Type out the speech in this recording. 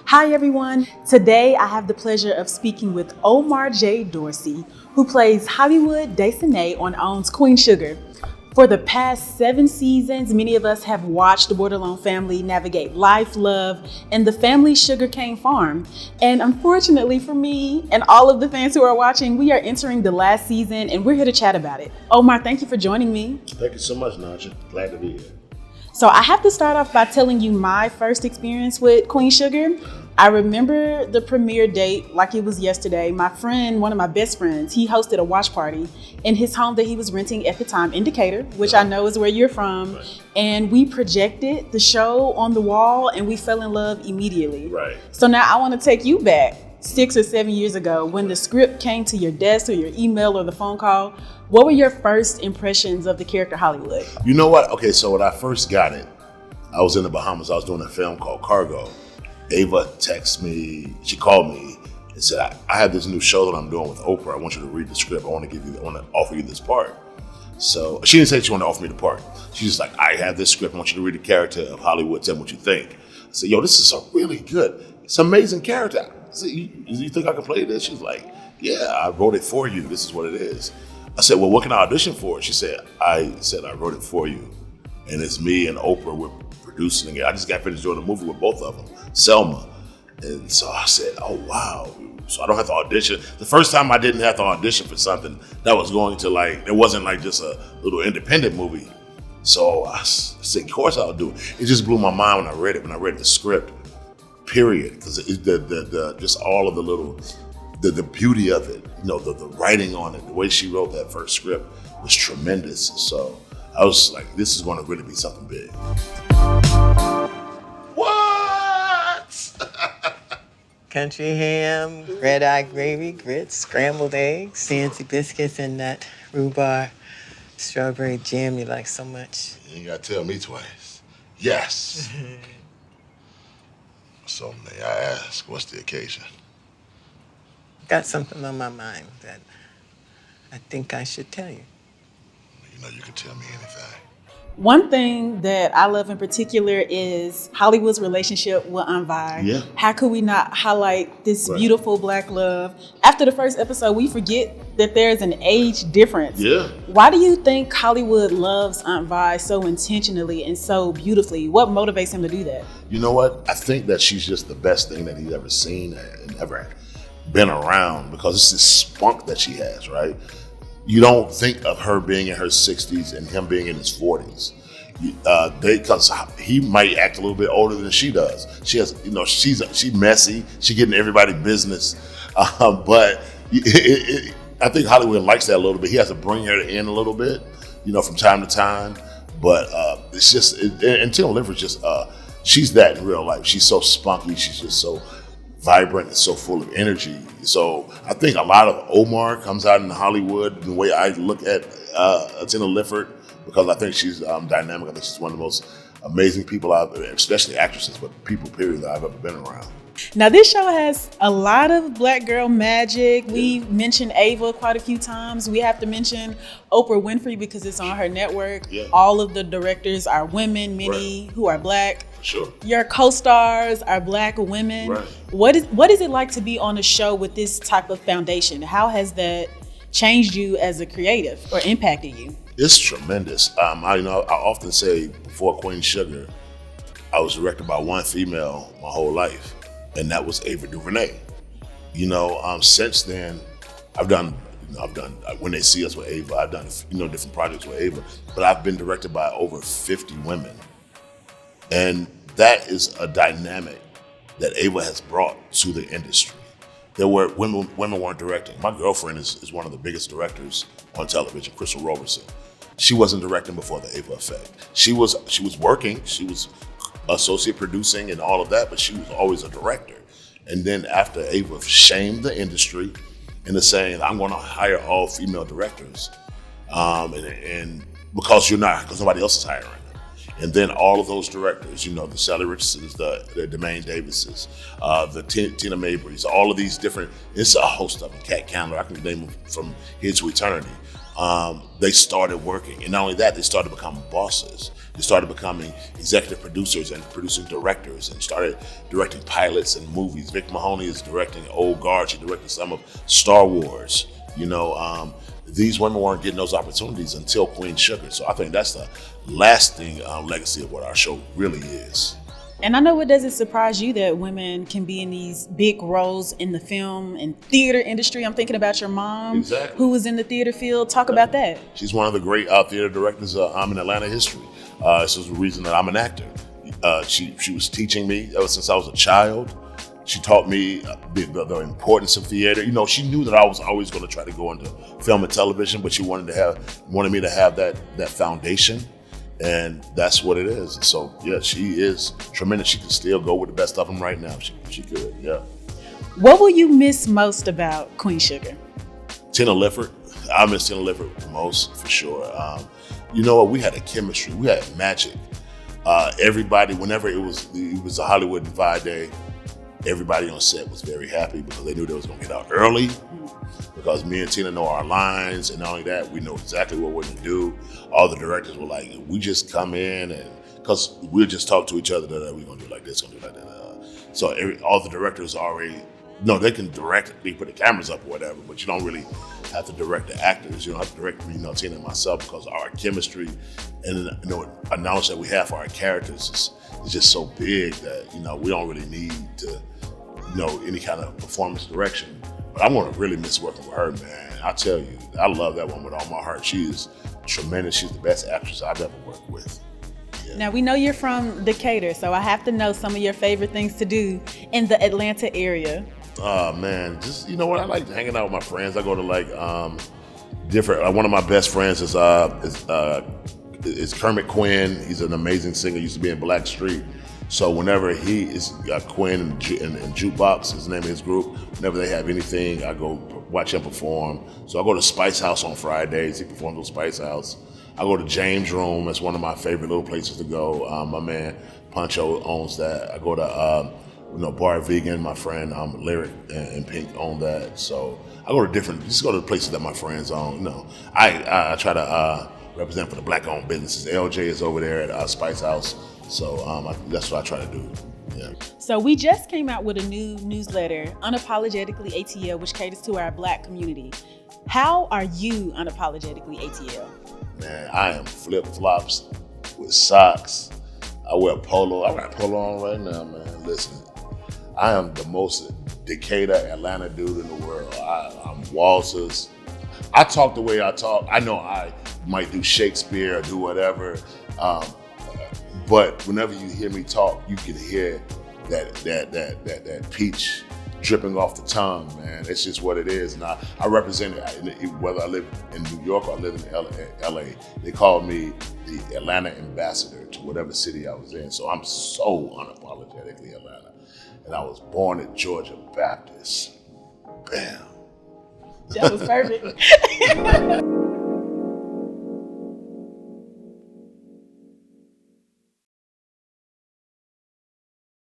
Hi everyone. Today I have the pleasure of speaking with Omar J. Dorsey, who plays Hollywood Desonier on OWN's Queen Sugar. For the past 7 seasons, many of us have watched the Bordelon family navigate life, love, and the family sugarcane farm. And unfortunately for me and all of the fans who are watching, we are entering the last season and we're here to chat about it. Omar, thank you for joining me. Thank you so much, Naja. Glad to be here. So I have to start off by telling you my first experience with Queen Sugar. I remember the premiere date like it was yesterday. My friend, one of my best friends, he hosted a watch party in his home that he was renting at the time in Decatur, which I know is where you're from. Right. And we projected the show on the wall and we fell in love immediately. Right. So now I want to take you back 6 or 7 years ago when the script came to your desk or your email or the phone call. What were your first impressions of the character Hollywood? You know what? Okay, so when I first got it, I was in the Bahamas. I was doing a film called Cargo. Ava texted me, she called me and said, I have this new show that I'm doing with Oprah. I want you to read the script. I want to offer you this part. So she didn't say she wanted to offer me the part. She's just like, I have this script. I want you to read the character of Hollywood. Tell me what you think. I said, yo, this is a really good, it's an amazing character. I said, you think I can play this? She's like, yeah, I wrote it for you. This is what it is. I said, well, what can I audition for? She said, I wrote it for you. And it's me and Oprah, we're producing it. I just got finished doing a movie with both of them, Selma. And so I said, oh, wow. So I don't have to audition. The first time I didn't have to audition for something that was going to it wasn't like just a little independent movie. So I said, of course I'll do it. It just blew my mind when I read the script, period. Because just all of the little, the beauty of it, the writing on it, the way she wrote that first script was tremendous. So I was like, this is going to really be something big. What? Country ham, red-eye gravy, grits, scrambled eggs, fancy biscuits, and that rhubarb strawberry jam you like so much. You ain't got to tell me twice. Yes. So may I ask, what's the occasion? Got something on my mind that I think I should tell you. You can tell me anything. One thing that I love in particular is Hollywood's relationship with Aunt Vi. Yeah. How could we not highlight this Right. beautiful Black love? After the first episode, we forget that there's an age difference. Yeah. Why do you think Hollywood loves Aunt Vi so intentionally and so beautifully? What motivates him to do that? You know what? I think that she's just the best thing that he's ever seen and ever been around, because it's this spunk that she has, right? You don't think of her being in her 60s and him being in his 40s. Because he might act a little bit older than she does. She has, she's messy. She getting everybody's business. But I think Hollywood likes that a little bit. He has to bring her in a little bit, from time to time. But it's just, and Tina Linford's just, she's that in real life. She's so spunky. She's just so vibrant and so full of energy. So I think a lot of Omar comes out in Hollywood the way I look at Tina Linford, because I think she's dynamic. I think she's one of the most amazing people out there, especially actresses, but people, period, that I've ever been around. Now, this show has a lot of Black girl magic. We mentioned Ava quite a few times. We have to mention Oprah Winfrey because it's on her network. Yeah. All of the directors are women, many Right. who are Black. Sure. Your co-stars are Black women. Right. What is it like to be on a show with this type of foundation? How has that changed you as a creative or impacted you? It's tremendous. I often say before Queen Sugar, I was directed by one female my whole life, and that was Ava DuVernay. Since then, I've done When They See Us with Ava. I've done different projects with Ava, but I've been directed by over 50 women, and that is a dynamic that Ava has brought to the industry. There were women weren't directing. My girlfriend is one of the biggest directors on television, Crystal Roberson. She wasn't directing before the Ava Effect. She was working. She was associate producing and all of that, but she was always a director. And then after Ava shamed the industry into saying, I'm going to hire all female directors, and because nobody else is hiring them. And then all of those directors, the Sally Richardsons, the Demaine Davises, the Tina Mabrys, all of these different, it's a host of them, Kat Candler, I can name them from here to eternity. They started working. And not only that, they started becoming bosses. they started becoming executive producers and producing directors and started directing pilots and movies. Vic Mahoney is directing Old Guard. She directed some of Star Wars. These women weren't getting those opportunities until Queen Sugar. So I think that's the lasting legacy of what our show really is. And I know it doesn't surprise you that women can be in these big roles in the film and theater industry. I'm thinking about your mom, Exactly. who was in the theater field. Talk about that. She's one of the great theater directors in Atlanta history. This is the reason that I'm an actor. She was teaching me ever since I was a child. She taught me the importance of theater. She knew that I was always going to try to go into film and television, but she wanted me to have that foundation. And that's what it is. So yeah, she is tremendous. She can still go with the best of them right now. She could, yeah. What will you miss most about Queen Sugar? Tina Lifford. I miss Tina Lifford most, for sure. You know what? We had a chemistry. We had magic. Everybody, whenever it was a Hollywood Desonier day, everybody on set was very happy because they knew they was going to get out early. Because me and Tina know our lines, and not only that, we know exactly what we're going to do. All the directors were like, we just come in, and because we'll just talk to each other, that we're going to do like this, going to do like that. So all the directors already, they can direct, they put the cameras up or whatever, but you don't really have to direct the actors. You don't have to direct me, Tina and myself, because our chemistry and a knowledge that we have for our characters is just so big that, we don't really need to, any kind of performance direction. But I'm going to really miss working with her, man. I tell you, I love that woman with all my heart. She is tremendous. She's the best actress I've ever worked with. Yeah. Now, we know you're from Decatur, so I have to know some of your favorite things to do in the Atlanta area. Oh, man. Just, I like hanging out with my friends. I go to different, one of my best friends is Kermit Quinn. He's an amazing singer. Used to be in Black Street. So whenever he is Quinn and Jukebox, his name of his group, whenever they have anything, I go watch him perform. So I go to Spice House on Fridays. He performs at Spice House. I go to James Room. That's one of my favorite little places to go. My man Pancho owns that. I go to Bar Vegan. My friend Lyric and Pink own that. So I go to just go to the places that my friends own. I try to represent for the black-owned businesses. LJ is over there at Spice House. So that's what I try to do. Yeah. So we just came out with a new newsletter, Unapologetically ATL, which caters to our Black community. How are you unapologetically ATL? Man, I am flip-flops with socks. I wear polo. I got polo on right now, man. Listen, I am the most Decatur, Atlanta dude in the world. I'm waltzers. I talk the way I talk. I know I might do Shakespeare or do whatever. But whenever you hear me talk, you can hear that peach dripping off the tongue, man. It's just what it is. And I represent it, whether I live in New York or I live in LA. They call me the Atlanta ambassador to whatever city I was in. So I'm so unapologetically Atlanta. And I was born at Georgia Baptist. Bam. That was perfect.